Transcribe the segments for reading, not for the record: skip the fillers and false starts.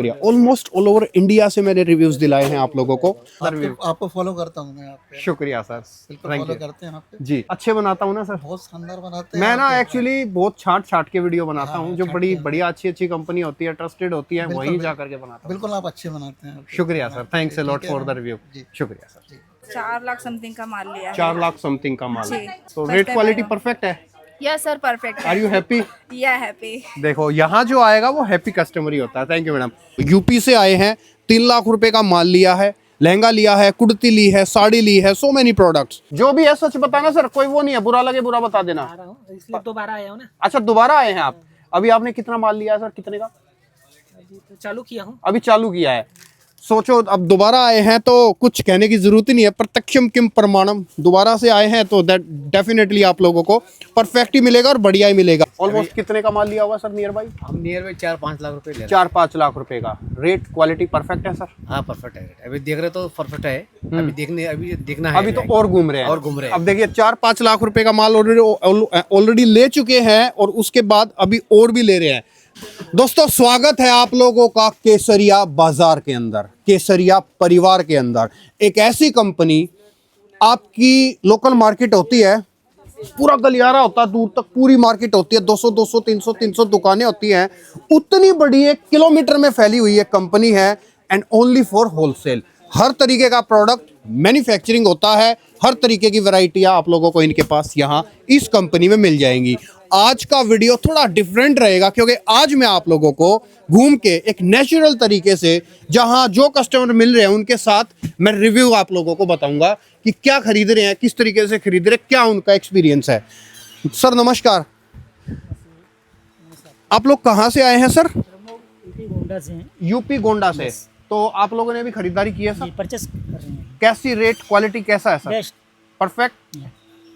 Almost all over India से मैंने reviews दिलाए हैं आप लोगों को। आपको फॉलो करता हूँ मैं आप पे। शुक्रिया सर, बिल्कुल थैंक फॉलो यू करते हैं आप पे। जी। अच्छे बनाता हूँ ना सर, बहुत शानदार बनाते हैं मैं आप ना पे। एक्चुअली बहुत छाट के वीडियो बनाता हाँ, हूँ, जो छाट बड़ी के। बढ़िया अच्छी कंपनी होती है, ट्रस्टेड होती है, बिल्कुल, वहीं बिल्कुल। जा करके बनाता हूँ। बिल्कुल आप अच्छे बनाते हैं। शुक्रिया सर, थैंक्स अ लॉट ठीक है फॉर द ना? रिव्यू। जी। शुक्रिया सर। 4 लाख समथिंग का माल लिया है। 4 लाख समथिंग का माल, जी। तो First रेट time क्वालिटी आया। परफेक्ट है। Yes sir, perfect are you happy? या हैप्पी। देखो यहाँ जो आएगा वो हैप्पी कस्टमर ही होता है। Thank you madam. यूपी से आए हैं, 3 लाख रुपए का माल लिया है, लहंगा लिया है, कुर्ती ली है, साड़ी ली है, सो मेनी प्रोडक्ट्स। जो भी है सच बताना सर, कोई वो नहीं है, बुरा लगे बुरा बता देना। इसलिए दोबारा आया हूँ ना। अच्छा, दोबारा आए हैं आप? अभी आपने कितना माल लिया है सर, कितने का? अभी तो चालू किया हूँ। अभी चालू किया है। सोचो अब दोबारा आए हैं तो कुछ कहने की जरूरत ही नहीं है, प्रत्यक्षम किम प्रमाणम। दोबारा से आए हैं तो दैट डेफिनेटली आप लोगों को परफेक्ट ही मिलेगा और बढ़िया ही मिलेगा। ऑलमोस्ट कितने का माल लिया हुआ सर नियर बाई? हम नियर बाई 4-5 लाख रुपए ले रहे 4-5 लाख रुपए का। रेट क्वालिटी परफेक्ट है सर? हैं। हाँ परफेक्ट है, अभी देख रहे तो परफेक्ट है। अभी देखना है। अभी तो और घूम रहे हैं। और घूम रहे हैं। अब देखिए 4-5 लाख रुपए का माल ऑलरेडी ले चुके हैं और उसके बाद अभी और भी ले रहे हैं। दोस्तों स्वागत है आप लोगों का केसरिया बाजार के अंदर, केसरिया परिवार के अंदर। एक ऐसी कंपनी, आपकी लोकल मार्केट होती है, पूरा गलियारा होता है, दूर तक पूरी मार्केट होती है, 200 300 दुकानें होती हैं, उतनी बड़ी एक किलोमीटर में फैली हुई एक कंपनी है। And only for wholesale. हर तरीके का प्रोडक्ट मैन्युफैक्चरिंग होता है, हर तरीके की वैरायटियां आप लोगों को इनके पास यहाँ इस कंपनी में मिल जाएंगी। आज का वीडियो थोड़ा डिफरेंट रहेगा क्योंकि आज मैं आप लोगों को घूम के एक नेचुरल तरीके से, जहां जो कस्टमर मिल रहे हैं उनके साथ मैं रिव्यू आप लोगों को बताऊंगा कि क्या खरीद रहे हैं, किस तरीके से खरीद रहे हैं, क्या उनका एक्सपीरियंस है। सर नमस्कार, आप लोग कहाँ से आए हैं सर? गोंडा से हैं। यूपी गोंडा से। तो आप लोगों ने भी खरीदारी की है सर? परचेस कर रहे हैं। कैसी रेट क्वालिटी कैसा है सर? बेस्ट। परफेक्ट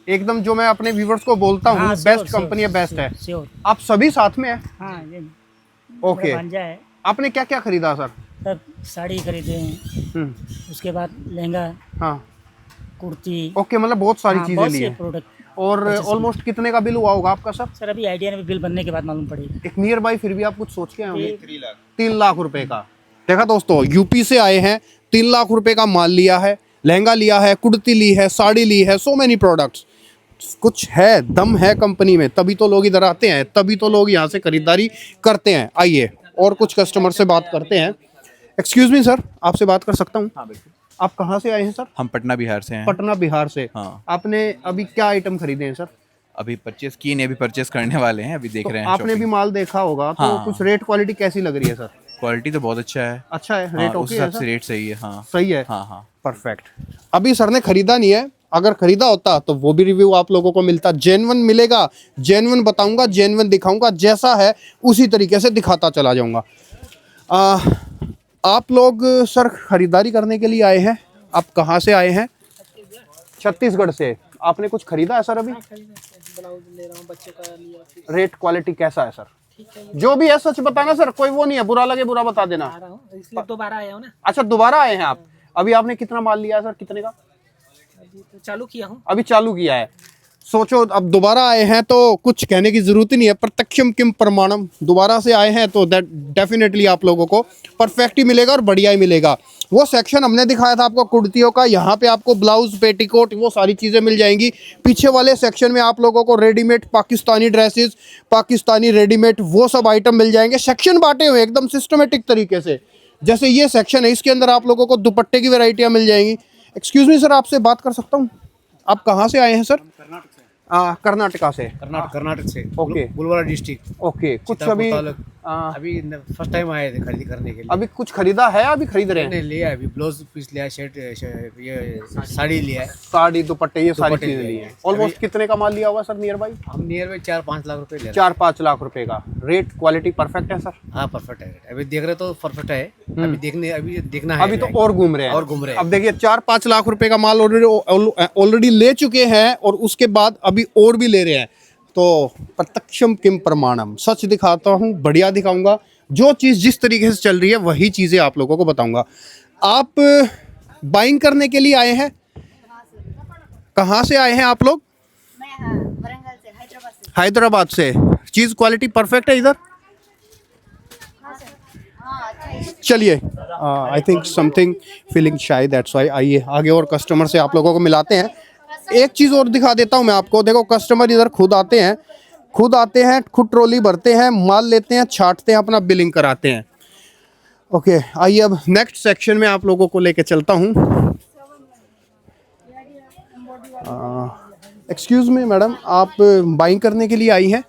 एकदम। जो मैं अपने व्यूवर्स को बोलता हूँ हाँ, बेस्ट कंपनी है, बेस्ट है। श्योर। आप सभी साथ में हैं? हाँ ये ओके। मेरा भांजा है। आपने क्या क्या खरीदा सर? सब साड़ी खरीदे हैं, उसके बाद लहंगा, हाँ कुर्ती। ओके, मतलब बहुत सारी हाँ, चीजें बहुत ली से हैं। प्रोडक्ट। और ऑलमोस्ट कितने का बिल हुआ होगा आपका सर? सर अभी आइडिया में बिल बनने के बाद मालूम पड़ेगा। एक नियर बाई फिर भी आप कुछ सोच के आए होंगे। 3 लाख रुपए का। देखा दोस्तों, यूपी से आए हैं, 3 लाख रुपए का माल लिया है, लहंगा लिया है, कुर्ती ली है, साड़ी ली है, सो मेनी प्रोडक्ट्स। कुछ है, दम है कंपनी में, तभी तो लोग इधर आते हैं, तभी तो लोग यहाँ से खरीदारी करते हैं। आइए और कुछ कस्टमर से बात करते हैं। एक्सक्यूज मी सर, आपसे बात कर सकता हूँ? हाँ बिल्कुल। आप कहाँ से आए हैं सर? हम पटना बिहार से हैं। पटना बिहार से। हाँ। आपने अभी क्या आइटम खरीदे हैं सर? अभी परचेस किए नहीं, अभी परचेस करने वाले हैं, अभी देख रहे हैं। आपने भी माल देखा होगा तो हाँ। कुछ रेट क्वालिटी कैसी लग रही है सर? क्वालिटी तो बहुत अच्छा है। अच्छा है, हाँ, रेट उस ओके है हिसाब से सर? रेट सही है। हाँ सही है। हाँ हाँ परफेक्ट। अभी सर ने खरीदा नहीं है, अगर खरीदा होता तो वो भी रिव्यू आप लोगों को मिलता। जेन्युइन मिलेगा, जेन्युइन बताऊंगा, जेन्युइन दिखाऊंगा, जैसा है उसी तरीके से दिखाता चला जाऊंगा। आप लोग सर खरीदारी करने के लिए आए हैं, आप कहाँ से आए हैं? छत्तीसगढ़ से। आपने कुछ खरीदा है सर अभी? रेट क्वालिटी कैसा है सर? जो भी है सच बताना सर, कोई वो नहीं है, बुरा लगे बुरा बता देना। इसलिए दोबारा आया हूँ ना। अच्छा, दोबारा आए हैं आप? अभी आपने कितना माल लिया है सर, कितने का? अभी तो चालू किया हूँ। अभी चालू किया है। सोचो अब दोबारा आए हैं तो कुछ कहने की जरूरत ही नहीं है, प्रत्यक्षम किम प्रमाणम। दोबारा से आए हैं तो दैट डेफिनेटली आप लोगों को परफेक्ट ही मिलेगा और बढ़िया ही मिलेगा। वो सेक्शन हमने दिखाया था आपको कुर्तियों का, यहाँ पे आपको ब्लाउज, पेटीकोट, वो सारी चीज़ें मिल जाएंगी। पीछे वाले सेक्शन में आप लोगों को readymade Pakistani dresses, Pakistani readymade, वो सब आइटम मिल जाएंगे। सेक्शन बांटे हुए एकदम सिस्टमेटिक तरीके से। जैसे ये सेक्शन है, इसके अंदर आप लोगों को दुपट्टे की वैरायटियाँ मिल जाएंगी। एक्सक्यूज मी सर, आपसे बात कर सकता हूँ? आप कहाँ से आए हैं सर? कर्नाटका से। कर्नाटक से। ओके। बुलवाड़ा डिस्ट्रिक्ट। ओके। कुछ अभी अभी फर्स्ट टाइम आए थे खरीदी करने के लिए। अभी कुछ खरीदा है, अभी खरीद रहे हैं? मैंने लिया है, अभी ब्लाउज पीस लिया, शर्ट, ये साड़ी लिया है। साड़ी, दुपट्टे, ये सारी दुपट्टे चीजें लिए ली हैं। हैं। ऑलमोस्ट कितने का माल लिया हुआ सर नियर बाई? हम नियर बाई 4-5 लाख रुपए ले रहे हैं। 4-5 लाख रुपए का। रेट क्वालिटी परफेक्ट है सर? हाँ परफेक्ट है, अभी देख रहे तो परफेक्ट है। अभी देखना है। अभी तो और घूम रहे हैं। और घूम रहे हैं। अब देखिए 4-5 लाख रुपए का माल ऑलरेडी ले चुके हैं और उसके बाद अभी और भी ले रहे हैं। तो प्रत्यक्षम किम प्रमाणम, सच दिखाता हूँ, बढ़िया दिखाऊंगा। जो चीज़ जिस तरीके से चल रही है वही चीज़ें आप लोगों को बताऊंगा। आप बाइंग करने के लिए आए हैं? कहाँ से आए हैं आप लोग? मैं वरंगल से, हैदराबाद से। हैदराबाद से। चीज़ क्वालिटी परफेक्ट है इधर? हाँ अच्छा चलिए आई थिंक समथिंग फीलिंग शायद दैट्स वाई। आइए आगे और कस्टमर से आप लोगों को मिलाते हैं। एक चीज़ और दिखा देता हूँ मैं आपको। देखो कस्टमर इधर खुद आते हैं, खुद ट्रॉली भरते हैं, माल लेते हैं, छांटते हैं, अपना बिलिंग कराते हैं। ओके आइए अब नेक्स्ट सेक्शन में आप लोगों को लेके चलता हूँ। एक्सक्यूज़ मी मैडम, आप बाइंग करने के लिए आई हैं?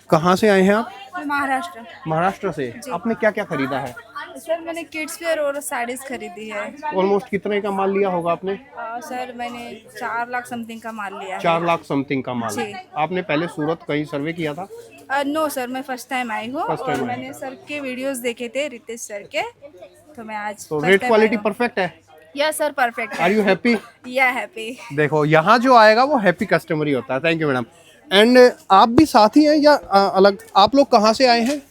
कहाँ से आए हैं आप? महाराष्ट्र। महाराष्ट्र से। आपने क्या क्या खरीदा है? सर मैंने किड्स वेयर और साड़ीज खरीदी है। ऑलमोस्ट कितने का माल लिया होगा आपने? सर मैंने 4 लाख समथिंग का माल लिया है। 4 लाख समथिंग का माल। जी। आपने पहले सूरत कहीं सर्वे किया था? नो सर, मैं फर्स्ट टाइम आई हूँ First time और आई। मैंने सर के वीडियोस देखे थे, रितेश सर के, तो मैं आज तो first रेट time क्वालिटी आई हूँ। परफेक्ट है? Yes sir, perfect are you happy? या हैप्पी। देखो यहाँ जो आएगा वो हैप्पी कस्टमर ही होता है। Thank you madam. एंड आप भी साथ ही हैं या अलग? आप लोग कहाँ से आए हैं?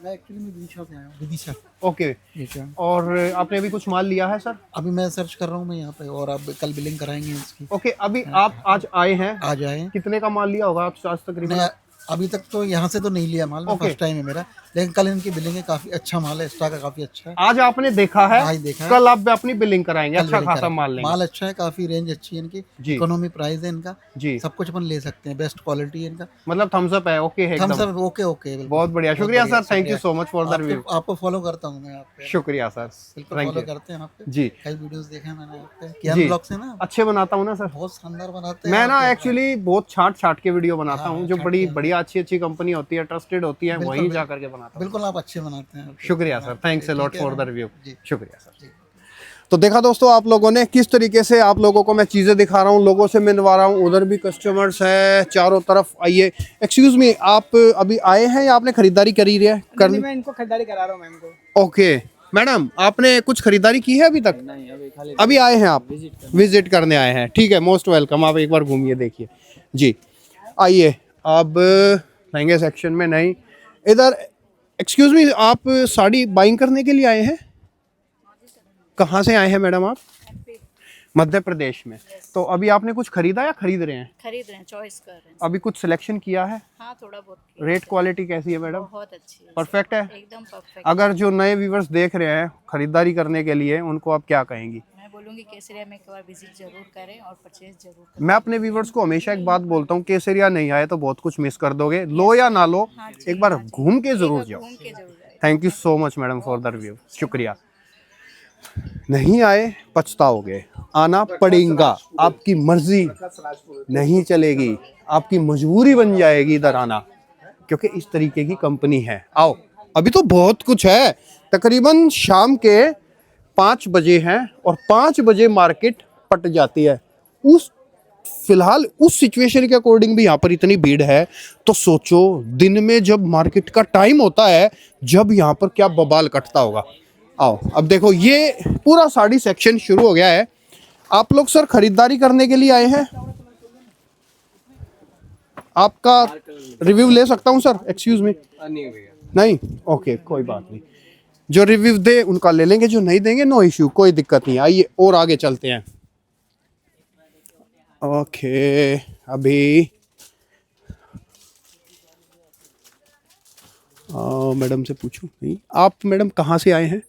मैं एक्चुअली में विदिशा से आया हूँ, विदिशा। ओके। और आपने अभी कुछ माल लिया है सर? अभी मैं सर्च कर रहा हूँ मैं यहाँ पे, और अब कल बिलिंग कराएंगे इसकी। ओके अभी आप आज आए हैं, आज आए हैं। कितने का माल लिया होगा आप आज तकरीबन? मैं अभी तक तो यहाँ से तो नहीं लिया माल, मैं Okay. फर्स्ट टाइम है मेरा, लेकिन कल इनकी बिलिंग है, काफी अच्छा माल है, स्टॉक काफी अच्छा है। आज आपने देखा है, आज देखा है। कल आप अपनी बिलिंग कराएंगे, कल अच्छा बिलिंग खासा कराएंगे। माल लेंगे। माल अच्छा है, काफी रेंज अच्छी है इनकी, जी। इकोनॉमी प्राइस है इनका जी। सब कुछ अपन ले सकते हैं, बेस्ट क्वालिटी है इनका। मतलब थम्स अप है, ओके है थम्स एकदम। अप ओके ओके, बिल्कुल। बहुत बढ़िया, शुक्रिया बढ़िया, sir, thank you so much for the review. आपको फॉलो करता हूँ मैं आप पे, शुक्रिया सर, बिल्कुल थैंक फॉलो यू करते हैं आप पे। जी। कई वीडियोस देखे हैं मैंने आप पे, जी। कियान ब्लॉग से ना, अच्छे बनाता हूँ ना सर, बहुत शानदार बनाते हैं मैं आप ना पे। एक्चुअली बहुत छाट के वीडियो बनाता हाँ, हूँ, जो छाट बड़ी के। बढ़िया अच्छी कंपनी होती है, ट्रस्टेड होती है, बिल्कुल, वहीं जा करके बनाता हूँ। बिल्कुल आप अच्छे बनाते हैं। शुक्रिया सर, थैंक्स अ लॉट ठीक है फॉर द ना? रिव्यू। जी। शुक्रिया सर। तो देखा दोस्तों आप लोगों ने किस तरीके से आप लोगों को मैं चीज़ें दिखा रहा हूँ, लोगों से मिलवा रहा हूँ। उधर भी कस्टमर्स है चारों तरफ। आइए एक्सक्यूज मी, आप अभी आए हैं या आपने खरीदारी करी है? मैं इनको खरीदारी करा रहा हूँ मैम को। ओके मैडम, आपने कुछ खरीदारी की है अभी तक? नहीं, अभी खाली अभी आए हैं आप, विजिट करने आए हैं। ठीक है, मोस्ट वेलकम। आप एक बार घूमिए देखिए जी। आइए अब लहंगे सेक्शन में नहीं, इधर एक्सक्यूज मी, आप साड़ी बाइंग करने के लिए आए हैं? कहाँ से आए हैं मैडम आप? मध्य प्रदेश में। तो अभी आपने कुछ खरीदा या खरीद रहे हैं? खरीद रहे हैं, चॉइस कर रहे हैं। अभी कुछ सिलेक्शन किया है? हाँ, थोड़ा बहुत। रेट क्वालिटी कैसी है मैडम? बहुत अच्छी है, परफेक्ट है? एकदम परफेक्ट। अगर जो नए व्यूवर्स देख रहे हैं खरीदारी करने के लिए, उनको आप क्या कहेंगी? मैं बोलूँगी केसरिया में एक बार विजिट जरूर करें और परचेज जरूर करें। मैं अपने व्यूवर्स को हमेशा एक बात बोलता हूँ, केसरिया नहीं आए तो बहुत कुछ मिस कर दोगे। लो या ना लो, एक बार घूम के जरूर जाओ। घूम के जरूर आए। Thank you so much madam for the review, शुक्रिया। नहीं आए पछताओगे, आना पड़ेगा, आपकी मर्जी नहीं चलेगी, आपकी मजबूरी बन जाएगी इधर आना, क्योंकि इस तरीके की कंपनी है। आओ, अभी तो बहुत कुछ है। तकरीबन शाम के 5 बजे हैं और 5 बजे मार्केट पट जाती है। फिलहाल उस सिचुएशन के अकॉर्डिंग भी यहाँ पर इतनी भीड़ है, तो सोचो दिन में जब मार्केट का टाइम होता है, जब यहाँ पर क्या बवाल कटता होगा। आओ अब देखो, ये पूरा साड़ी सेक्शन शुरू हो गया है। आप लोग सर खरीदारी करने के लिए आए हैं? आपका रिव्यू ले सकता हूँ सर? Excuse me. नहीं, ओके कोई बात नहीं, जो रिव्यू दे उनका ले लेंगे, जो नहीं देंगे नो इश्यू, कोई दिक्कत नहीं। आइए और आगे चलते हैं। ओके अभी मैडम से पूछूं? नहीं, आप मैडम कहाँ से आए हैं?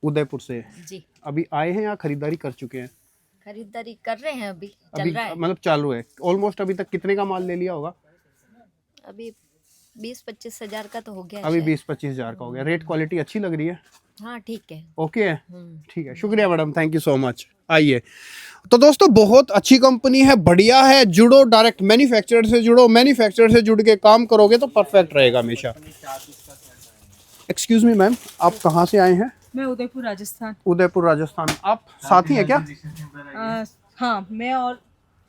उदयपुर से। जी, अभी आए हैं या खरीदारी कर चुके हैं? खरीदारी कर रहे हैं, अभी अभी चल रहा है। मतलब चालू है ऑलमोस्ट। अभी तक कितने का माल ले लिया होगा? अभी 20-25 हजार का तो हो गया है अभी शायद। 20-25 हजार का हो गया। रेट क्वालिटी अच्छी लग रही है? हाँ ठीक है। ओके है, ठीक है, शुक्रिया madam, thank you so much. आइए तो दोस्तों, बहुत अच्छी कंपनी है, बढ़िया है। जुड़ो, डायरेक्ट मैन्युफैक्चरर से जुड़ो, मैन्युफैक्चरर से जुड़ के काम करोगे तो परफेक्ट रहेगा हमेशा। एक्सक्यूज मी मैम, आप कहाँ से आए हैं? मैं उदयपुर राजस्थान। उदयपुर राजस्थान। आप साथी हैं क्या? हाँ, मैं और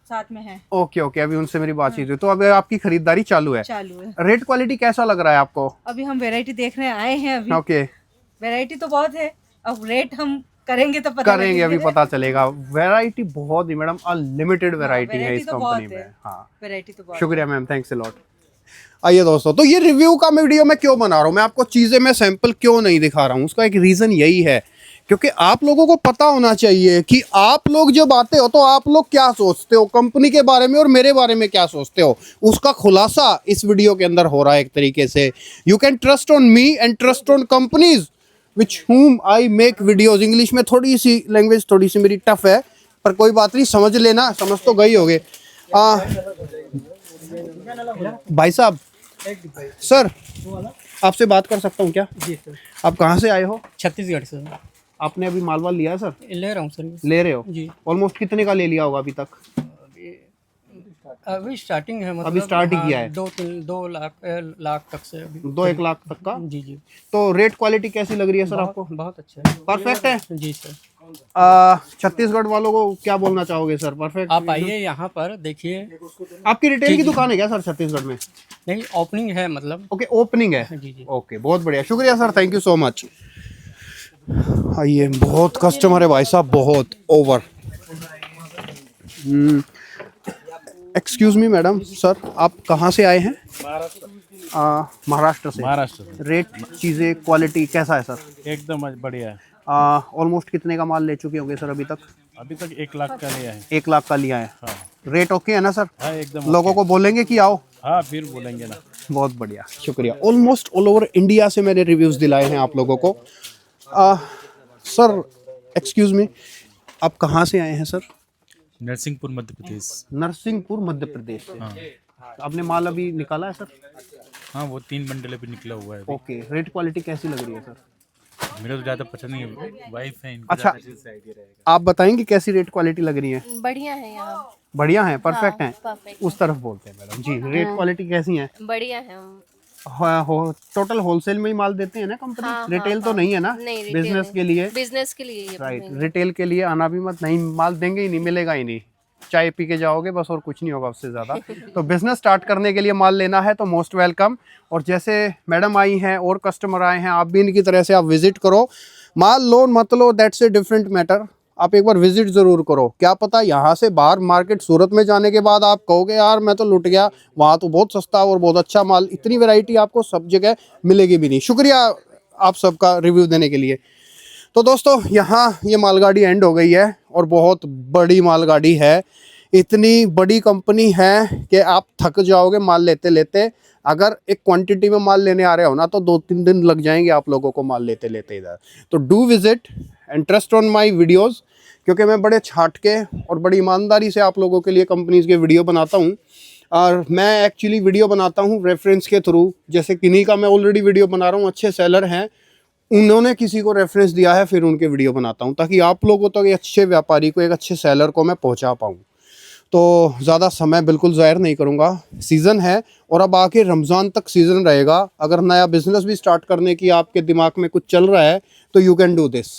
साथ में है। ओके ओके, अभी उनसे मेरी बातचीत हुई। तो अभी आपकी खरीदारी चालू है? चालू है। रेट क्वालिटी कैसा लग रहा है आपको? अभी हम वैरायटी देखने आए हैं। अभी ओके, वैरायटी तो बहुत है, अब रेट हम करेंगे तो पता करेंगे, अभी लगेगा। पता चलेगा। वैरायटी बहुत ही मैडम, अनलिमिटेड वैरायटी है variety इस तो कंपनी बहुत में। है। हाँ, वैरायटी तो बहुत शुक्रिया मैम, थैंक्स अ लॉट। आइए दोस्तों, तो ये रिव्यू का मैं वीडियो मैं क्यों बना रहा हूँ, मैं आपको चीज़ें मैं सैंपल क्यों नहीं दिखा रहा हूँ, उसका एक रीज़न यही है क्योंकि आप लोगों को पता होना चाहिए कि आप लोग जब आते हो तो आप लोग क्या सोचते हो कंपनी के बारे में और मेरे बारे में क्या सोचते हो, उसका खुलासा इस वीडियो के अंदर हो रहा है एक तरीके से। You can trust on me and trust on companies which हुम आई मेक वीडियोज। इंग्लिश में थोड़ी सी लैंग्वेज थोड़ी सी मेरी टफ है, पर कोई बात नहीं, समझ लेना, समझ तो गई होगे। भाई साहब, सर आपसे बात कर सकता हूँ क्या? जी सर। आप कहाँ से आए हो? छत्तीसगढ़ से आपने अभी मालवाल लिया है सर? ले रहा हूँ सर। ले रहे हो जी। ऑलमोस्ट कितने का ले लिया होगा अभी तक? अभी स्टार्टिंग है, मतलब अभी स्टार्ट ही हाँ, किया है। 2 लाख तक से अभी। 2-1 लाख तक का? जी जी। तो रेट क्वालिटी कैसी लग रही है सर आपको? बहुत अच्छा है। परफेक्ट है? जी सर। छत्तीसगढ़ वालों को क्या बोलना चाहोगे सर? परफेक्ट। आप आइए यहाँ पर देखिए। आपकी रिटेल की दुकान है क्या सर छत्तीसगढ़ में? नहीं, ओपनिंग है मतलब। ओके, ओपनिंग है। जी जी। ओके, बहुत बढ़िया, शुक्रिया sir, thank you so much. आइए, बहुत कस्टमर है भाई साहब, बहुत over. Excuse me madam, sir आप कहाँ से आए हैं? महाराष्ट्र से। महाराष्ट्र से। रेट, चीज़ें, क्वालिटी कैसा है सर? एकदम बढ़िया है। ऑलमोस्ट कितने का माल ले चुके होंगे सर अभी तक? अभी तक 1 लाख का लिया है। 1 लाख का लिया है। हाँ। रेट ओके है ना सर? हाँ एकदम। लोगों को बोलेंगे कि आओ? हाँ फिर बोलेंगे ना। बहुत बढ़िया, शुक्रिया। ऑलमोस्ट ऑल ओवर इंडिया से मैंने रिव्यूज़ दिलाए हैं आप लोगों को। सर एक्सक्यूज़ मी, आप कहाँ से आए हैं सर? नरसिंहपुर मध्य प्रदेश। नरसिंहपुर मध्य प्रदेश से। हाँ। आपने माल अभी निकाला है सर? हाँ वो 3 बंडल अभी निकला हुआ है अभी। ओके, रेट क्वालिटी कैसी लग रही है सर? मेरे तो ज़्यादा पसंद नहीं है, वाइफ है इनको अच्छा, ज़्यादा अच्छे से idea रहेगा। आप बताएंगे कैसी रेट क्वालिटी लग रही है? बढ़िया है यहाँ। बढ़िया है, परफेक्ट हाँ, है। perfect। उस तरफ बोलते हैं मैडम जी। रेट क्वालिटी कैसी है? बढ़िया है। टोटल होलसेल में ही माल देते हैं ना कंपनी? हाँ, रिटेल हाँ, तो नहीं है ना? नहीं, रिटेल बिजनेस नहीं। के लिए। बिजनेस के लिए ये राइट, बनेंगे। रिटेल के लिए आना भी मत, नहीं माल देंगे ही नहीं, मिलेगा ही नहीं, चाय पी के जाओगे बस, और कुछ नहीं होगा उससे ज़्यादा। तो बिजनेस स्टार्ट करने के लिए माल लेना है तो मोस्ट वेलकम। और जैसे मैडम आई हैं और कस्टमर आए हैं, आप भी इनकी तरह से आप विजिट करो। माल लो मत लो, दैट्स ए डिफरेंट मैटर, आप एक बार विजिट ज़रूर करो। क्या पता यहाँ से बाहर मार्केट सूरत में जाने के बाद आप कहोगे यार मैं तो लुट गया, वहाँ तो बहुत सस्ता और बहुत अच्छा माल, इतनी वैरायटी आपको सब जगह मिलेगी भी नहीं। शुक्रिया आप सबका रिव्यू देने के लिए। तो दोस्तों, यहाँ ये मालगाड़ी एंड हो गई है और बहुत बड़ी मालगाड़ी है। इतनी बड़ी कंपनी है कि आप थक जाओगे माल लेते लेते। अगर एक क्वांटिटी में माल लेने आ रहे हो ना तो 2-3 दिन लग जाएंगे आप लोगों को माल लेते लेते इधर। तो do visit and trust on my videos, क्योंकि मैं बड़े छाट के और बड़ी ईमानदारी से आप लोगों के लिए कंपनीज़ के वीडियो बनाता हूँ। और मैं एक्चुअली वीडियो बनाता हूँ रेफरेंस के थ्रू। जैसे किन्हीं का मैं ऑलरेडी वीडियो बना रहा हूँ, अच्छे सेलर हैं, उन्होंने किसी को रेफरेंस दिया है, फिर उनके वीडियो बनाता हूँ ताकि आप लोगों तक एक अच्छे व्यापारी को, एक अच्छे सेलर को मैं पहुँचा पाऊँ। तो ज़्यादा समय बिल्कुल ज़ाहिर नहीं करूँगा, सीज़न है और अब आके रमज़ान तक सीज़न रहेगा। अगर नया बिज़नेस भी स्टार्ट करने की आपके दिमाग में कुछ चल रहा है तो you can do this.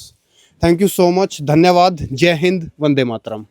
Thank you so much, धन्यवाद, जय हिंद, वंदे मातरम।